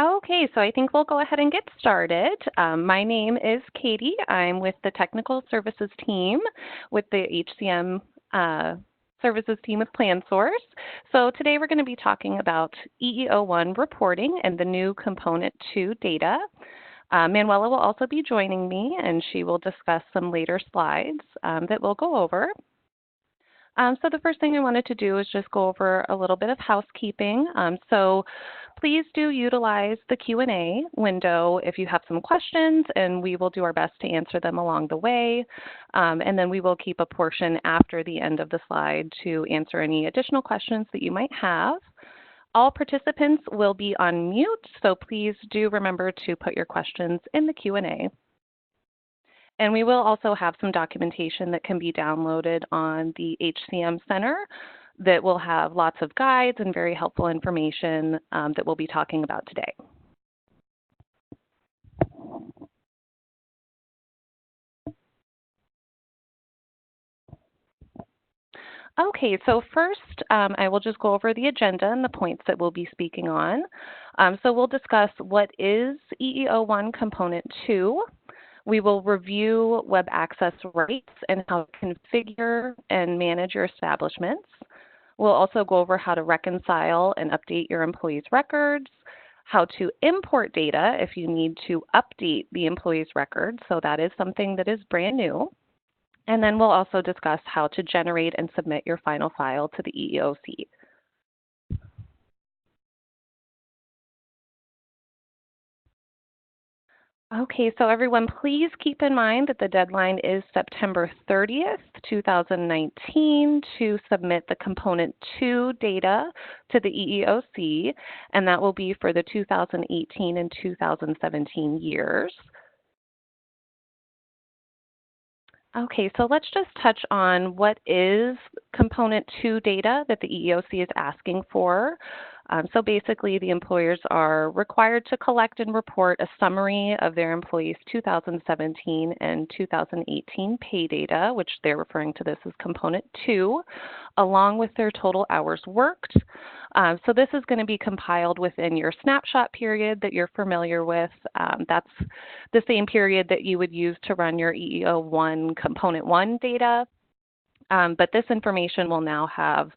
Okay, so I think we'll go ahead and get started. My name is Katie. I'm with the Technical Services team with the HCM Services team with PlanSource. So today we're going to be talking about EEO1 reporting and the new Component 2 data. Manuela will also be joining me, and she will discuss some later slides that we'll go over. So the first thing I wanted to do is just go over a little bit of housekeeping. So please do utilize the Q&A window if you have some questions, and we will do our best to answer them along the way. And then we will keep a portion after the end of the slide to answer any additional questions that you might have. All participants will be on mute, so please do remember to put your questions in the Q&A. And we will also have some documentation that can be downloaded on the HCM Center that will have lots of guides and very helpful information that we'll be talking about today. Okay, so first I will just go over the agenda and the points that we'll be speaking on. So we'll discuss what is EEO1 Component 2. We will review web access rights and how to configure and manage your establishments. We'll also go over how to reconcile and update your employees' records, how to import data if you need to update the employees' records, so that is something that is brand new. And then we'll also discuss how to generate and submit your final file to the EEOC. Okay, so everyone, please keep in mind that the deadline is September 30th, 2019 to submit the Component 2 data to the EEOC, and that will be for the 2018 and 2017 years. Okay, so let's just touch on what is Component 2 data that the EEOC is asking for. So basically, the employers are required to collect and report a summary of their employees' 2017 and 2018 pay data, which they're referring to this as Component 2, along with their total hours worked. So this is going to be compiled within your snapshot period that you're familiar with. That's the same period that you would use to run your EEO1 Component 1 data. But this information will now have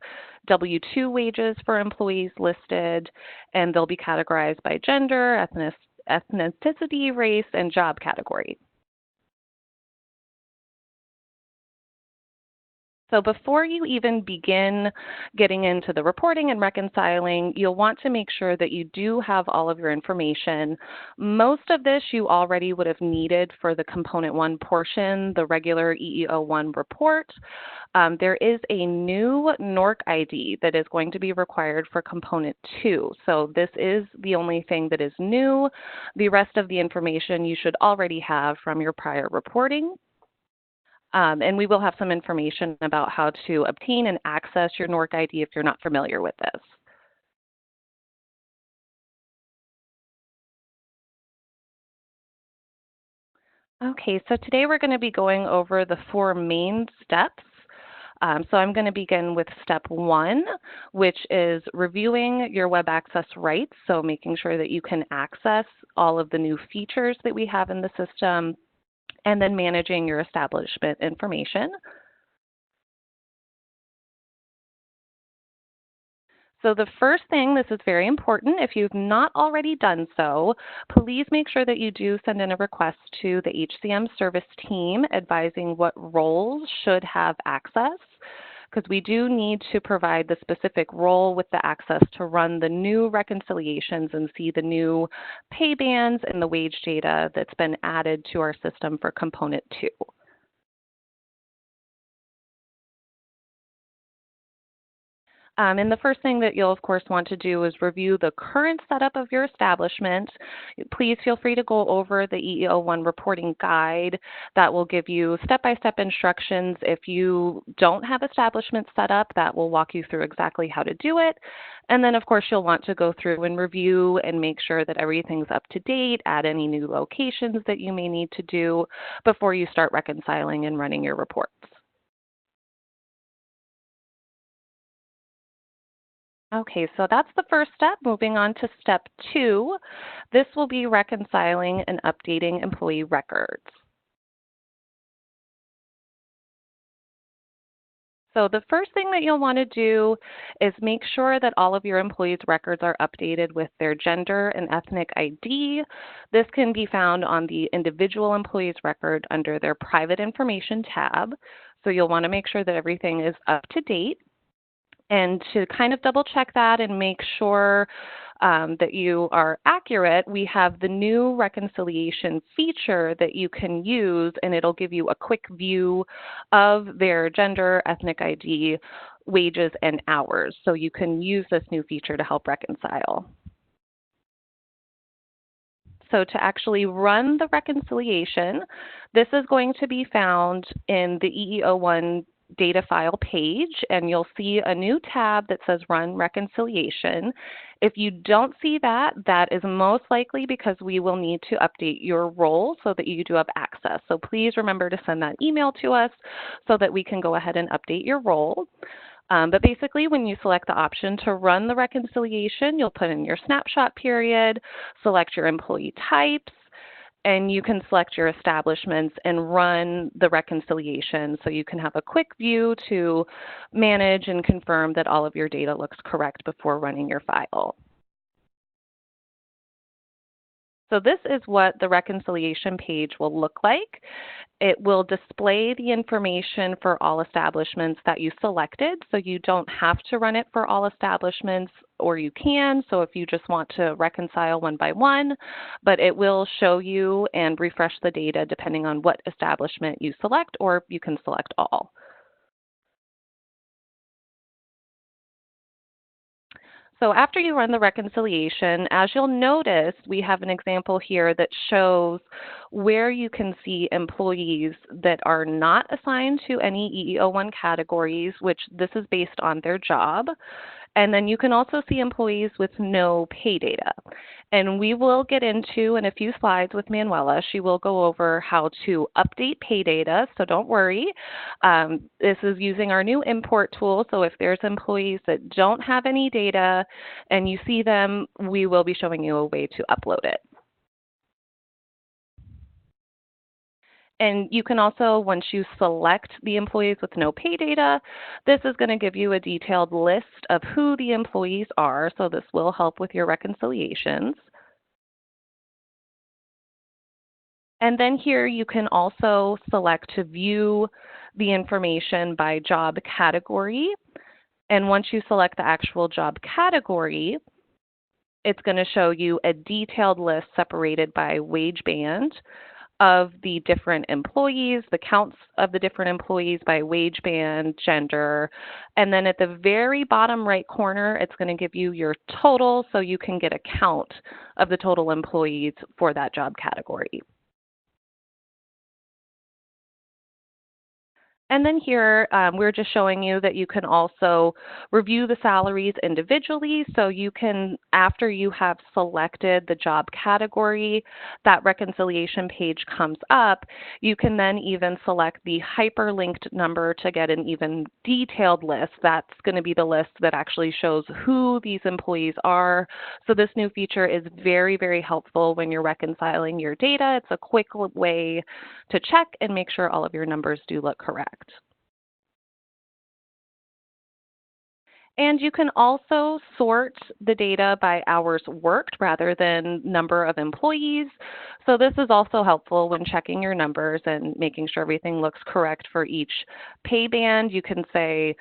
W-2 wages for employees listed, and they'll be categorized by gender, ethnicity, race, and job category. So before you even begin getting into the reporting and reconciling, you'll want to make sure that you do have all of your information. Most of this you already would have needed for the Component 1 portion, the regular EEO1 report. There is a new NORC ID that is going to be required for Component 2. So this is the only thing that is new. The rest of the information you should already have from your prior reporting. And we will have some information about how to obtain and access your NORC ID if you're not familiar with this. Okay, so today we're going to be going over the 4 main steps. So I'm going to begin with step 1, which is reviewing your web access rights, so making sure that you can access all of the new features that we have in the system, and then managing your establishment information. So the first thing, this is very important, if you've not already done so, please make sure that you do send in a request to the HCM service team advising what roles should have access, because we do need to provide the specific role with the access to run the new reconciliations and see the new pay bands and the wage data that's been added to our system for Component 2. And the first thing that you'll, of course, want to do is review the current setup of your establishment. Please feel free to go over the EEO1 reporting guide. That will give you step-by-step instructions. If you don't have establishment set up, that will walk you through exactly how to do it. And then, of course, you'll want to go through and review and make sure that everything's up to date, add any new locations that you may need to do before you start reconciling and running your reports. Okay, so that's the first step. Moving on to step 2, this will be reconciling and updating employee records. So the first thing that you'll want to do is make sure that all of your employees' records are updated with their gender and ethnic ID. This can be found on the individual employee's record under their private information tab. So you'll want to make sure that everything is up to date. And to kind of double check that and make sure that you are accurate, we have the new reconciliation feature that you can use, and it'll give you a quick view of their gender, ethnic ID, wages, and hours. So you can use this new feature to help reconcile. So to actually run the reconciliation, this is going to be found in the EEO1 data file page, and you'll see a new tab that says Run Reconciliation. If you don't see that, that is most likely because we will need to update your role so that you do have access. So please remember to send that email to us so that we can go ahead and update your role. But basically, when you select the option to run the reconciliation, you'll put in your snapshot period, select your employee types, and you can select your establishments and run the reconciliation so you can have a quick view to manage and confirm that all of your data looks correct before running your file. So this is what the reconciliation page will look like. It will display the information for all establishments that you selected, so you don't have to run it for all establishments, or you can, so if you just want to reconcile one by one, but it will show you and refresh the data depending on what establishment you select, or you can select all. So after you run the reconciliation, as you'll notice, we have an example here that shows where you can see employees that are not assigned to any EEO1 categories, which this is based on their job. And then you can also see employees with no pay data. And we will get into in a few slides with Manuela. She will go over how to update pay data, so don't worry. This is using our new import tool, so if there's employees that don't have any data and you see them, we will be showing you a way to upload it. And you can also, once you select the employees with no pay data, this is going to give you a detailed list of who the employees are, so this will help with your reconciliations. And then here you can also select to view the information by job category. And once you select the actual job category, it's going to show you a detailed list separated by wage band of the different employees, the counts of the different employees by wage band, gender, and then at the very bottom right corner, it's going to give you your total so you can get a count of the total employees for that job category. And then here, we're just showing you that you can also review the salaries individually. So you can, after you have selected the job category, that reconciliation page comes up. You can then even select the hyperlinked number to get an even detailed list. That's going to be the list that actually shows who these employees are. So this new feature is very, very helpful when you're reconciling your data. It's a quick way to check and make sure all of your numbers do look correct. And you can also sort the data by hours worked rather than number of employees. So this is also helpful when checking your numbers and making sure everything looks correct for each pay band. You can say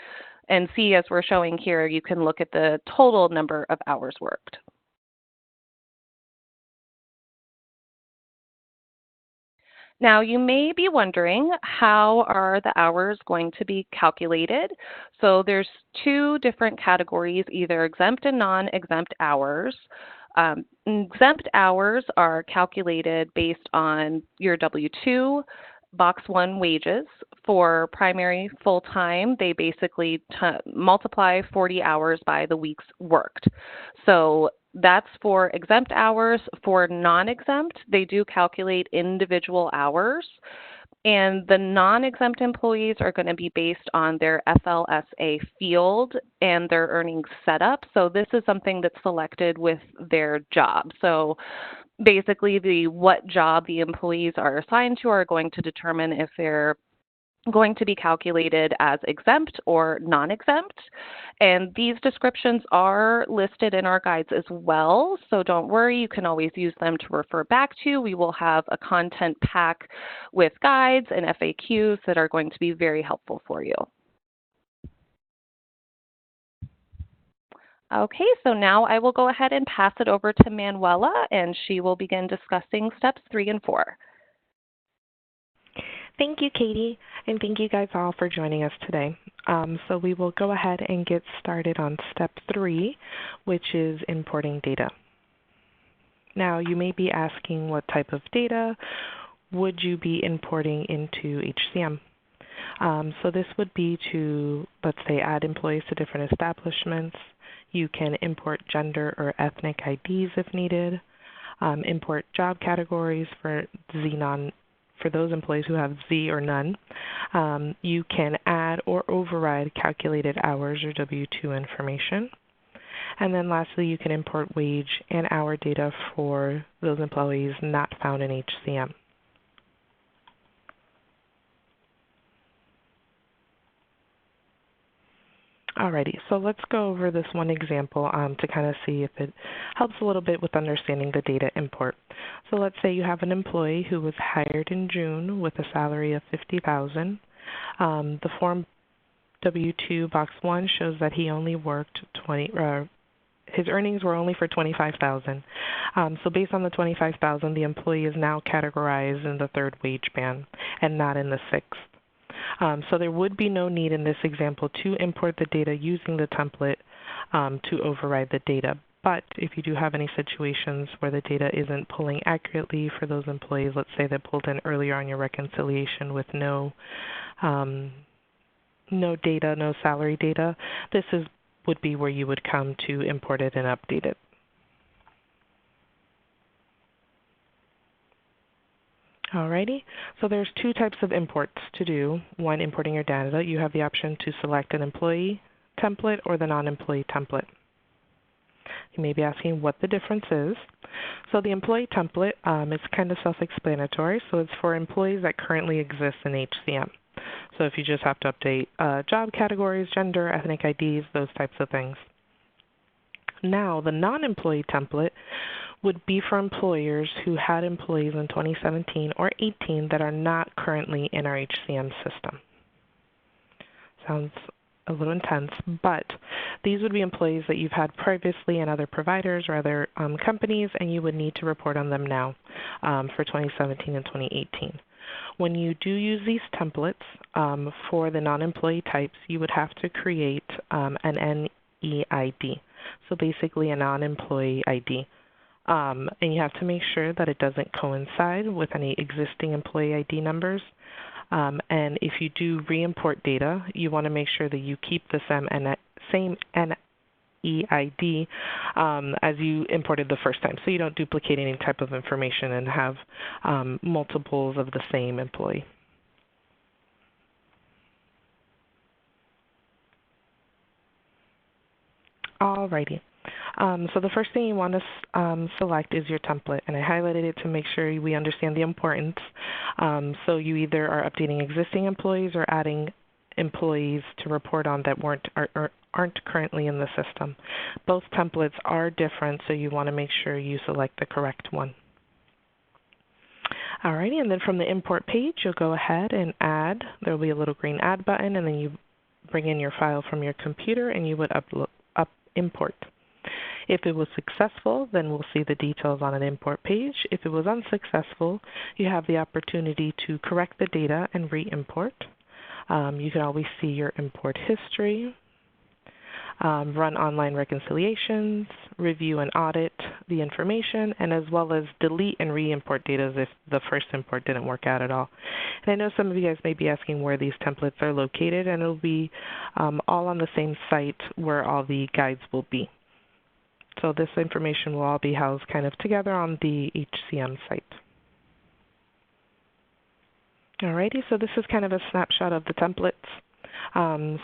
and see, as we're showing here, you can look at the total number of hours worked. Now, you may be wondering, how are the hours going to be calculated? So there's two different categories, either exempt and non-exempt hours. Exempt hours are calculated based on your W-2, Box 1 wages. For primary full-time, they basically multiply 40 hours by the weeks worked. So that's for exempt hours. For non-exempt, they do calculate individual hours. And the non-exempt employees are going to be based on their FLSA field and their earnings setup. So this is something that's selected with their job. So basically, what job the employees are assigned to are going to determine if they're going to be calculated as exempt or non-exempt. And these descriptions are listed in our guides as well, so don't worry, you can always use them to refer back to. We will have a content pack with guides and FAQs that are going to be very helpful for you. Okay, so now I will go ahead and pass it over to Manuela, and she will begin discussing steps 3 and 4. Thank you, Katie, and thank you guys all for joining us today. So we will go ahead and get started on step 3, which is importing data. Now, you may be asking what type of data would you be importing into HCM? So this would be to, let's say, add employees to different establishments. You can import gender or ethnic IDs if needed, import job categories for those employees who have Z or none. You can add or override calculated hours or W-2 information. And then lastly, you can import wage and hour data for those employees not found in HCM. Alrighty, so let's go over this one example to kind of see if it helps a little bit with understanding the data import. So let's say you have an employee who was hired in June with a salary of $50,000. The form W-2 box 1 shows that he only worked his earnings were only for $25,000. So based on the $25,000, the employee is now categorized in the third wage band and not in the sixth. So there would be no need in this example to import the data using the template to override the data. But if you do have any situations where the data isn't pulling accurately for those employees, let's say they pulled in earlier on your reconciliation with no data, no salary data, this would be where you would come to import it and update it. Alrighty, so there's two types of imports to do. One, importing your data. You have the option to select an employee template or the non-employee template. You may be asking what the difference is. So the employee template is kind of self-explanatory. So it's for employees that currently exist in HCM. So if you just have to update job categories, gender, ethnic IDs, those types of things. Now, the non-employee template would be for employers who had employees in 2017 or 18 that are not currently in our HCM system. Sounds a little intense, but these would be employees that you've had previously in other providers or other companies, and you would need to report on them now for 2017 and 2018. When you do use these templates for the non-employee types, you would have to create an NEID, so basically a non-employee ID. And you have to make sure that it doesn't coincide with any existing employee ID numbers. And if you do re-import data, you want to make sure that you keep the same NEID as you imported the first time, so you don't duplicate any type of information and have multiples of the same employee. Alrighty. So the first thing you want to select is your template, and I highlighted it to make sure we understand the importance. So you either are updating existing employees or adding employees to report on that aren't currently in the system. Both templates are different, so you want to make sure you select the correct one. Alrighty, and then from the import page, you'll go ahead and add. There will be a little green add button, and then you bring in your file from your computer, and you would import. If it was successful, then we'll see the details on an import page. If it was unsuccessful, you have the opportunity to correct the data and re-import. You can always see your import history, run online reconciliations, review and audit the information, and as well as delete and re-import data if the first import didn't work out at all. And I know some of you guys may be asking where these templates are located, and it'll be all on the same site where all the guides will be. So this information will all be housed kind of together on the HCM site. Alrighty, so this is kind of a snapshot of the templates.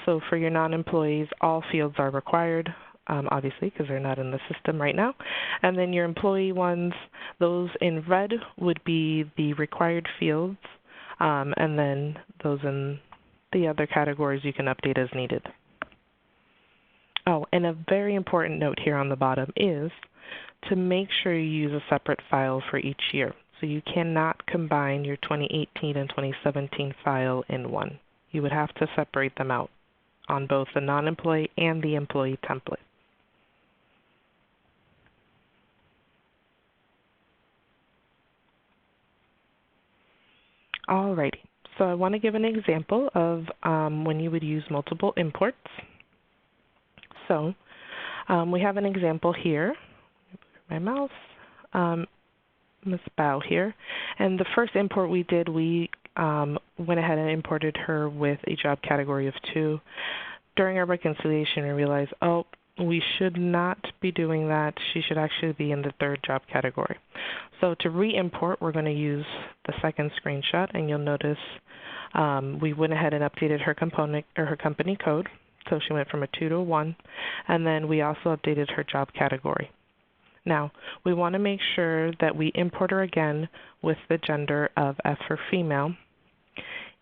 So for your non-employees, all fields are required, obviously, because they're not in the system right now. And then your employee ones, those in red would be the required fields, and then those in the other categories you can update as needed. Oh, and a very important note here on the bottom is to make sure you use a separate file for each year. So you cannot combine your 2018 and 2017 file in one. You would have to separate them out on both the non-employee and the employee template. Alrighty, so I want to give an example of when you would use multiple imports. So we have an example here. My mouse. Ms. Bow here. And the first import we did, we went ahead and imported her with a job category of 2. During our reconciliation, we realized, oh, we should not be doing that. She should actually be in the 3rd job category. So to re-import, we're going to use the second screenshot, and you'll notice we went ahead and updated her component or her company code. So she went from a 2 to a 1, and then we also updated her job category. Now, we want to make sure that we import her again with the gender of F for female.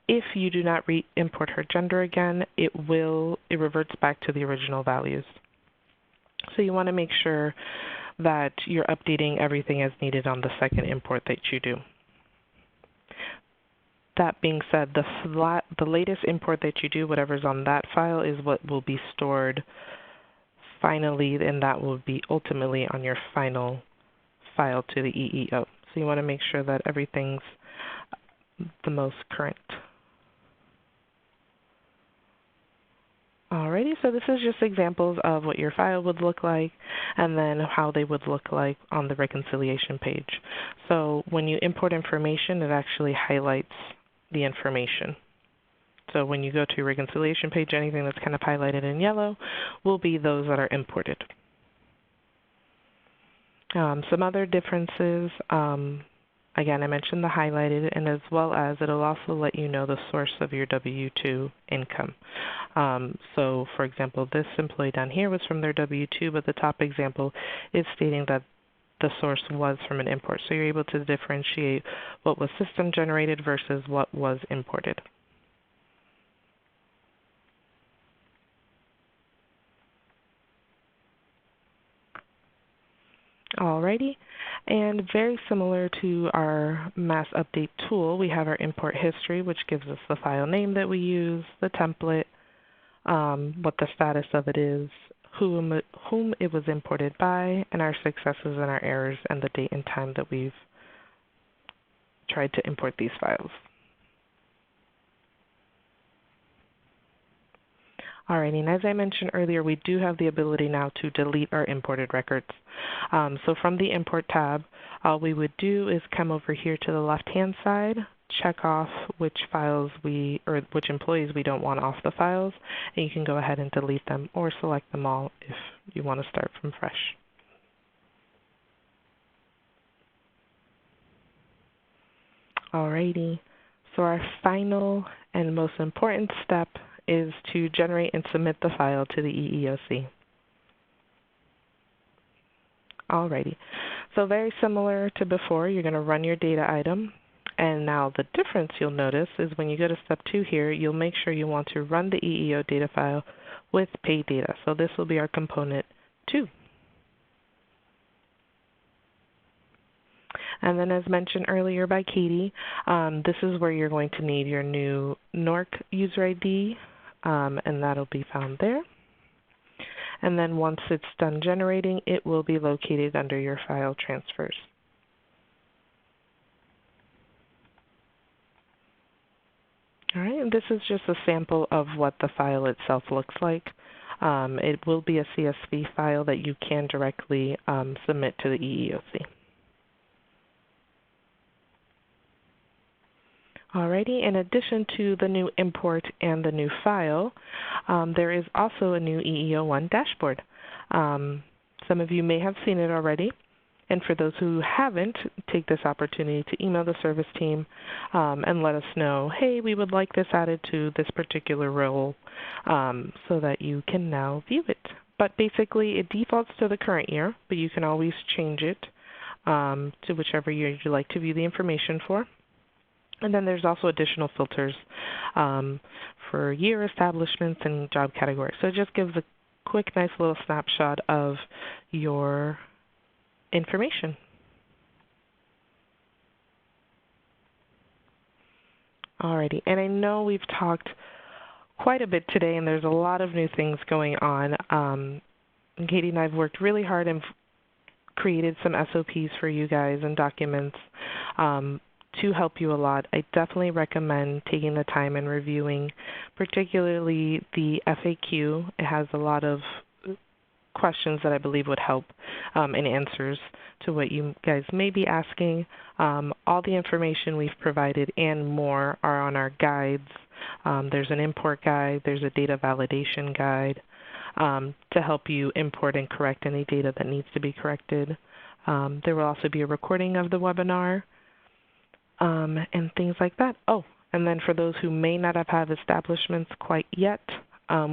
If you do not re-import her gender again, it reverts back to the original values. So you want to make sure that you're updating everything as needed on the second import that you do. That being said, the latest import that you do, whatever's on that file, is what will be stored finally, and that will be ultimately on your final file to the EEO. So you want to make sure that everything's the most current. Alrighty, so this is just examples of what your file would look like and then how they would look like on the reconciliation page. So when you import information, it actually highlights the information. So when you go to your reconciliation page, anything that's kind of highlighted in yellow will be those that are imported. Some other differences, again, I mentioned the highlighted, and as well as it'll also let you know the source of your W-2 income. So for example, this employee down here was from their W-2, but the top example is stating that the source was from an import. So you're able to differentiate what was system generated versus what was imported. Alrighty, and very similar to our mass update tool, we have our import history, which gives us the file name that we use, the template, what the status of it is, whom it was imported by, and our successes and our errors, and the date and time that we've tried to import these files. Alrighty, and as I mentioned earlier, we do have the ability now to delete our imported records. So from the Import tab, all we would do is come over here to the left-hand side, check off which which employees we don't want off the files, and you can go ahead and delete them or select them all if you want to start from fresh. Alrighty, so our final and most important step is to generate and submit the file to the EEOC. Alrighty, so very similar to before, you're going to run your data item, and now the difference you'll notice is when you go to step 2 here, you'll make sure you want to run the EEO data file with paid data. So this will be our component 2. And then as mentioned earlier by Katie, this is where you're going to need your new NORC user ID, and that'll be found there. And then once it's done generating, it will be located under your file transfers. All right, and this is just a sample of what the file itself looks like. It will be a CSV file that you can directly submit to the EEOC. Alrighty, in addition to the new import and the new file, there is also a new EEO1 dashboard. Some of you may have seen it already. And for those who haven't, take this opportunity to email the service team and let us know, hey, we would like this added to this particular role, so that you can now view it. But basically, it defaults to the current year, but you can always change it to whichever year you'd like to view the information for. And then there's also additional filters for year, establishments, and job categories. So it just gives a quick, nice little snapshot of your information. Alrighty, and I know we've talked quite a bit today, and there's a lot of new things going on. And Katie and I have worked really hard and created some SOPs for you guys and documents to help you a lot. I definitely recommend taking the time and reviewing, particularly the FAQ. It has a lot of questions that I believe would help and answers to what you guys may be asking. All the information we've provided and more are on our guides. There's an import guide, there's a data validation guide to help you import and correct any data that needs to be corrected. There will also be a recording of the webinar and things like that. Oh, and then for those who may not have had establishments quite yet,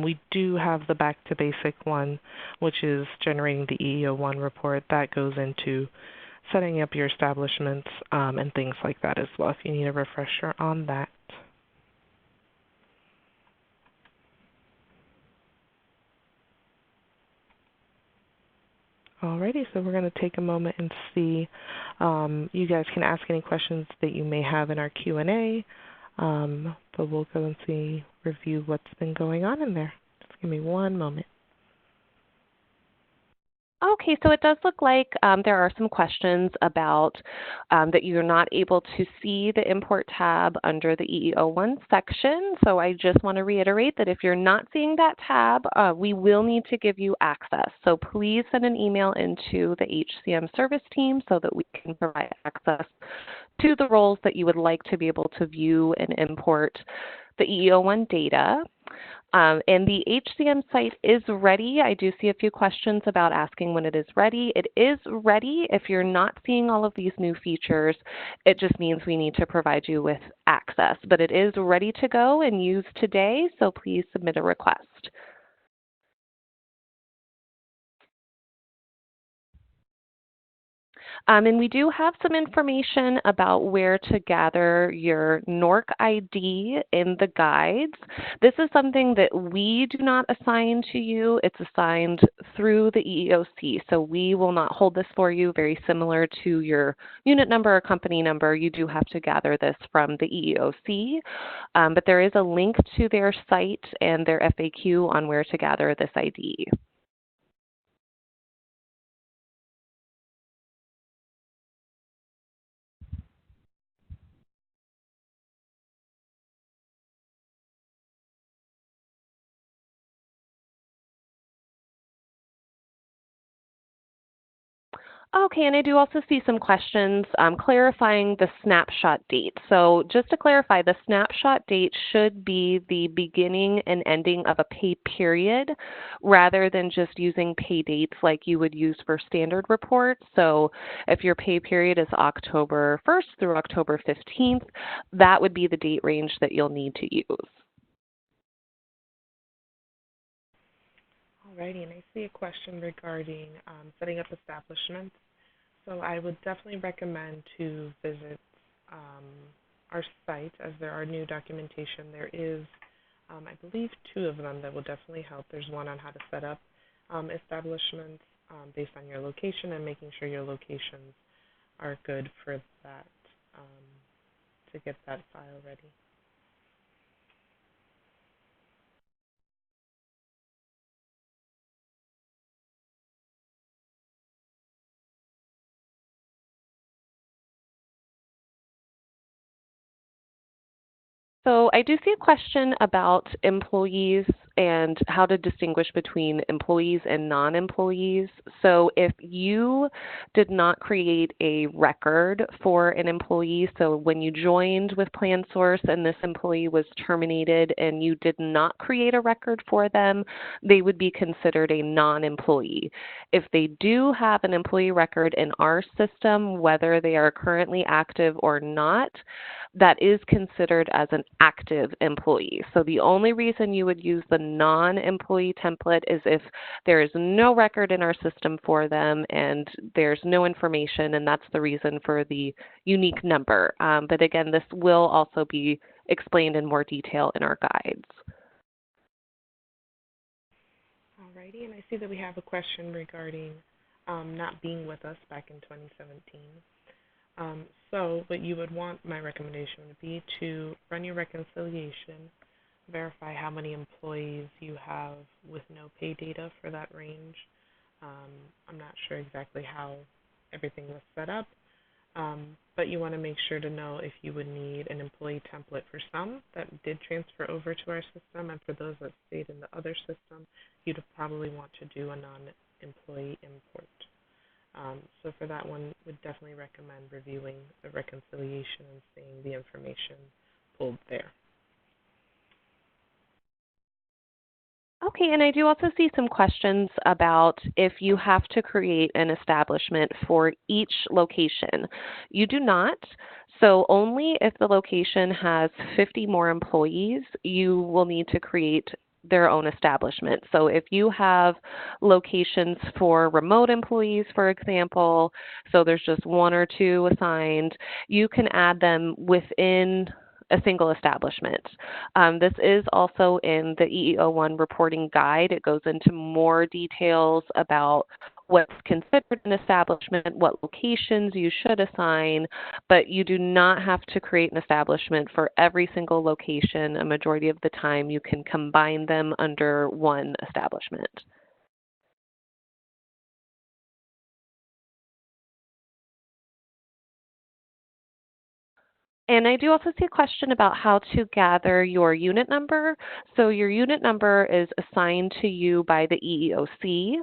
we do have the Back to Basic one, which is generating the EEO1 report. That goes into setting up your establishments and things like that as well, if you need a refresher on that. Alrighty, so we're going to take a moment and see. You guys can ask any questions that you may have in our Q&A, but we'll go and review what's been going on in there. Just give me one moment. Okay, so it does look like there are some questions about that you're not able to see the import tab under the EEO1 section. So I just want to reiterate that if you're not seeing that tab, we will need to give you access. So please send an email into the HCM service team so that we can provide access to the roles that you would like to be able to view and import the EEO1 data. And the HCM site is ready. I do see a few questions about asking when it is ready. It is ready. If you're not seeing all of these new features, it just means we need to provide you with access. But it is ready to go and use today, so please submit a request. And we do have some information about where to gather your NORC ID in the guides. This is something that we do not assign to you. It's assigned through the EEOC. So we will not hold this for you, very similar to your unit number or company number. You do have to gather this from the EEOC. But there is a link to their site and their FAQ on where to gather this ID. Okay, and I do also see some questions clarifying the snapshot date. So just to clarify, the snapshot date should be the beginning and ending of a pay period rather than just using pay dates like you would use for standard reports. So if your pay period is October 1st through October 15th, that would be the date range that you'll need to use. Alrighty, and I see a question regarding setting up establishments. So I would definitely recommend to visit our site, as there are new documentation. There is, I believe, 2 of them that will definitely help. There's one on how to set up establishments based on your location and making sure your locations are good for that, to get that file ready. So I do see a question about employees and how to distinguish between employees and non-employees. So if you did not create a record for an employee, so when you joined with PlanSource and this employee was terminated and you did not create a record for them, they would be considered a non-employee. If they do have an employee record in our system, whether they are currently active or not, that is considered as an active employee. So the only reason you would use the non-employee template is if there is no record in our system for them and there's no information, and that's the reason for the unique number. But again, this will also be explained in more detail in our guides. Alrighty, and I see that we have a question regarding not being with us back in 2017. So what you would want, my recommendation would be to run your reconciliation, verify how many employees you have with no pay data for that range. I'm not sure exactly how everything was set up, but you want to make sure to know if you would need an employee template for some that did transfer over to our system, and for those that stayed in the other system, you'd probably want to do a non-employee import. So for that one, would definitely recommend reviewing the reconciliation and seeing the information pulled there. Okay, and I do also see some questions about if you have to create an establishment for each location. You do not. So only if the location has 50 more employees, you will need to create their own establishment. So if you have locations for remote employees, for example, so there's just one or two assigned, you can add them within a single establishment. This is also in the EEO1 reporting guide. It goes into more details about what's considered an establishment, what locations you should assign, but you do not have to create an establishment for every single location. A majority of the time you can combine them under one establishment. And I do also see a question about how to gather your unit number. So your unit number is assigned to you by the EEOC.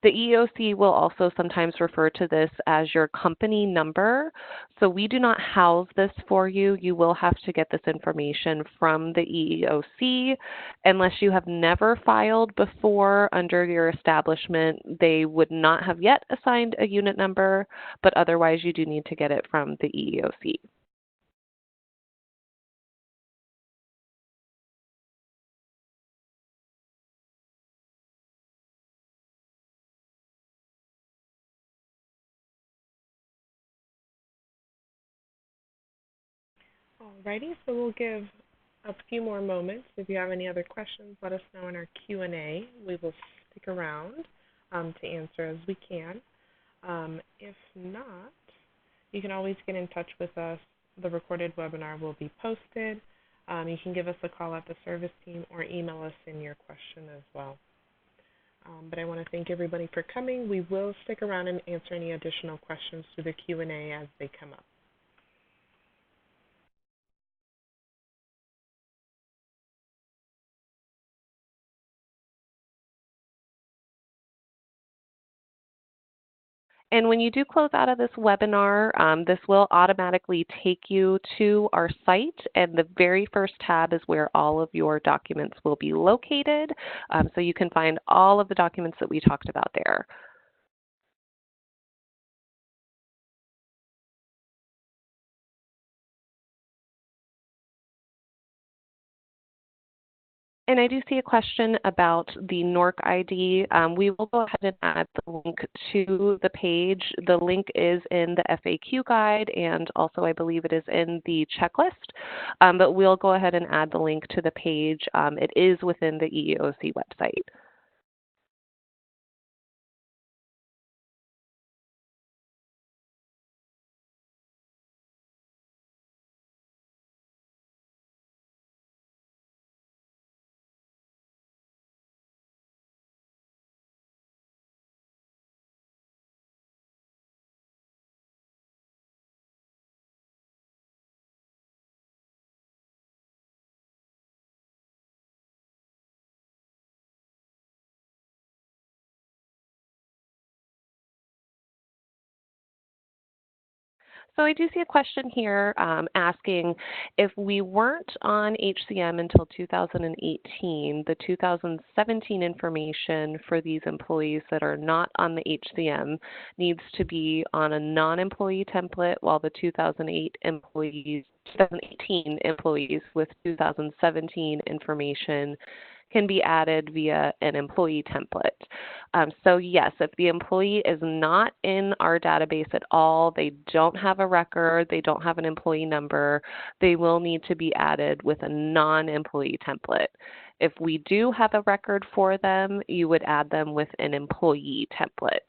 The EEOC will also sometimes refer to this as your company number. So we do not house this for you. You will have to get this information from the EEOC. Unless you have never filed before under your establishment, they would not have yet assigned a unit number, but otherwise you do need to get it from the EEOC. Alrighty, so we'll give a few more moments. If you have any other questions, let us know in our Q&A. We will stick around to answer as we can. If not, you can always get in touch with us. The recorded webinar will be posted. You can give us a call at the service team or email us in your question as well. But I want to thank everybody for coming. We will stick around and answer any additional questions through the Q&A as they come up. And when you do close out of this webinar, this will automatically take you to our site, and the very first tab is where all of your documents will be located. So you can find all of the documents that we talked about there. And I do see a question about the NORC ID. We will go ahead and add the link to the page. The link is in the FAQ guide, and also I believe it is in the checklist. But we'll go ahead and add the link to the page. It is within the EEOC website. So I do see a question here asking if we weren't on HCM until 2018, the 2017 information for these employees that are not on the HCM needs to be on a non-employee template, while the 2018 employees with 2017 information can be added via an employee template. So yes, if the employee is not in our database at all, they don't have a record, they don't have an employee number, they will need to be added with a non-employee template. If we do have a record for them, you would add them with an employee template.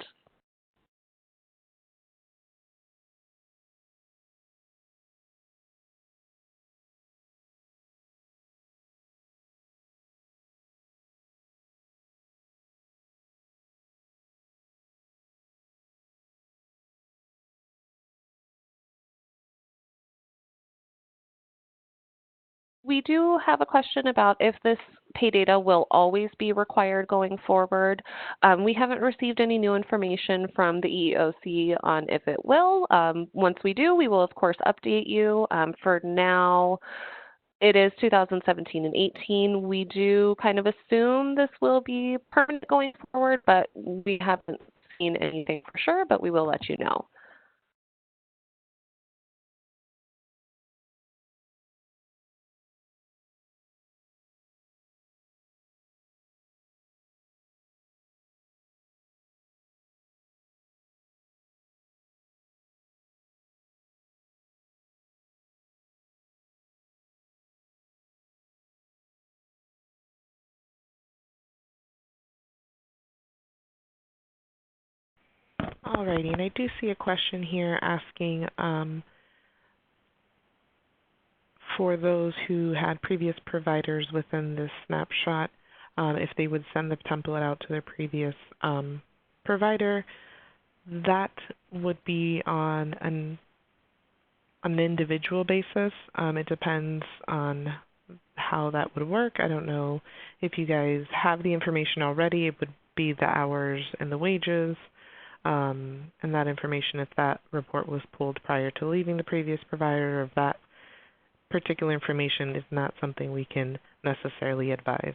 We do have a question about if this pay data will always be required going forward. We haven't received any new information from the EEOC on if it will. Once we do, we will of course update you. For now, it is 2017 and 18. We do kind of assume this will be permanent going forward, but we haven't seen anything for sure, but we will let you know. Alrighty, and I do see a question here asking for those who had previous providers within this snapshot, if they would send the template out to their previous provider. That would be on an individual basis. It depends on how that would work. I don't know if you guys have the information already. It would be the hours and the wages, and that information, if that report was pulled prior to leaving the previous provider, or if that particular information is not something we can necessarily advise.